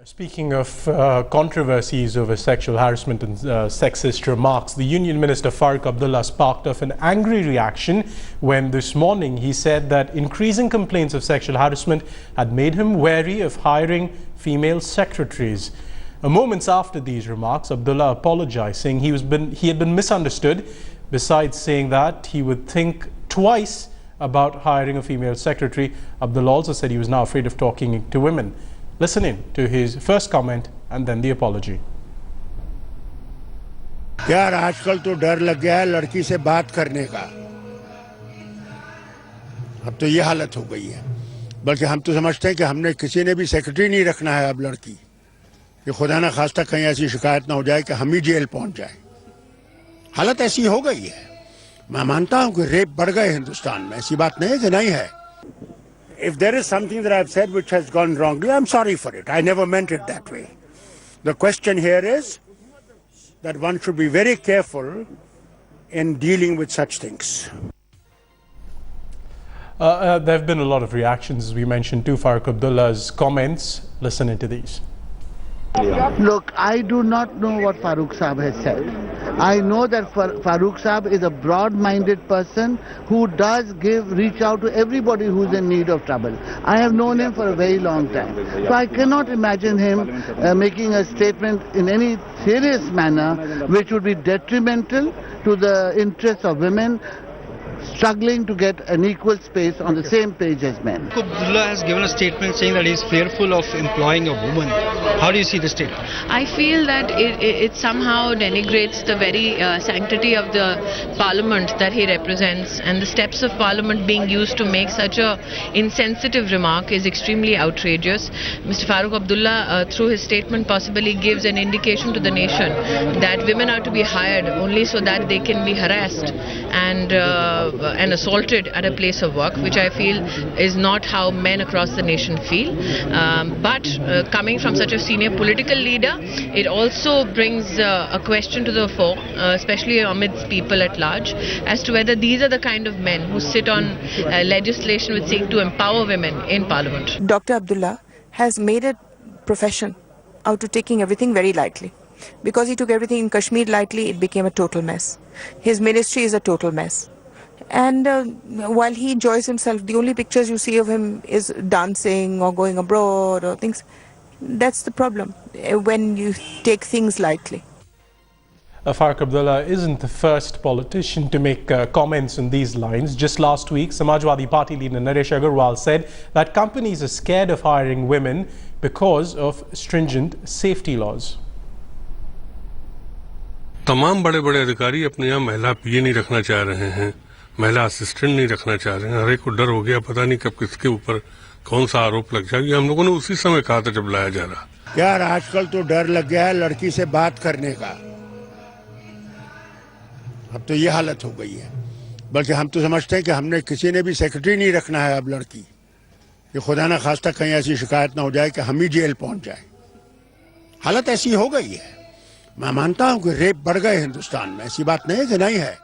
Speaking of controversies over sexual harassment and sexist remarks, the Union Minister Farooq Abdullah sparked off an angry reaction when this morning he said that increasing complaints of sexual harassment had made him wary of hiring female secretaries. Moments after these remarks, Abdullah apologized, saying he had been misunderstood, besides saying that he would think twice about hiring a female secretary. Abdullah also said he was now afraid of talking to women. Listen in to his first comment and then the apology. यार आजकल तो डर लग गया है लड़की से बात करने का। अब तो ये हालत हो गई है, बल्कि हम तो समझते हैं कि हमने किसी ने भी सेक्रेटरी नहीं रखना है अब लड़की, कि खुदा ना खास्ता कहीं ऐसी शिकायत ना हो जाए कि हम ही जेल पहुंच जाए। हालत ऐसी हो गई है। मैं मानता हूं कि रेप बढ़ गए हिंदुस्तान में, ऐसी बात नहीं है कि नहीं है। If there is something that I've said which has gone wrongly, I'm sorry for it. I never meant it that way. The question here is that one should be very careful in dealing with such things. There have been a lot of reactions, as we mentioned, to Farooq Abdullah's comments. Listen into these. Look, I do not know what Farooq Saab has said. I know that Farooq Saab is a broad-minded person who does reach out to everybody who's in need of trouble. I have known him for a very long time. So I cannot imagine him making a statement in any serious manner which would be detrimental to the interests of women struggling to get an equal space on the same page as men. Abdullah has given a statement saying that he is fearful of employing a woman. How do you see the statement? I feel that it somehow denigrates the very sanctity of the parliament that he represents, and the steps of parliament being used to make such a insensitive remark is extremely outrageous. Mr. Farooq Abdullah, through his statement, possibly gives an indication to the nation that women are to be hired only so that they can be harassed and assaulted at a place of work, which I feel is not how men across the nation feel. But coming from such a senior political leader, it also brings a question to the fore, especially amidst people at large, as to whether these are the kind of men who sit on legislation which seek to empower women in parliament. Dr. Abdullah has made a profession out of taking everything very lightly. Because he took everything in Kashmir lightly, it became a total mess. His ministry is a total mess. And while he enjoys himself, the only pictures you see of him is dancing or going abroad or things. That's the problem, when you take things lightly. Farooq Abdullah isn't the first politician to make comments on these lines. Just last week, Samajwadi Party leader Naresh Agarwal said that companies are scared of hiring women because of stringent safety laws. तमाम बड़े-बड़े अधिकारी अपने यहाँ महिला पीए नहीं रखना चाह रहे हैं, महिला असिस्टेंट नहीं रखना चाह रहे हैं। हर एक को डर हो गया, पता नहीं कब किसके ऊपर कौन सा आरोप लग जाए। हम लोगों ने उसी समय कहा था जब लाया जा रहा। यार आजकल तो डर लग गया है लड़की से बात करने का। अब तो ये हालत हो गई है, बल्कि हम तो समझते हैं कि हमने किसी ने भी सेक्रेटरी नहीं रखना है अब लड़की, कि खुदा ना खास्ता कहीं ऐसी शिकायत ना हो जाए कि हम ही जेल पहुंच जाए। हालत ऐसी हो गई है। मैं मानता हूं कि रेप बढ़ गए हिंदुस्तान में, ऐसी बात नहीं है कि नहीं है।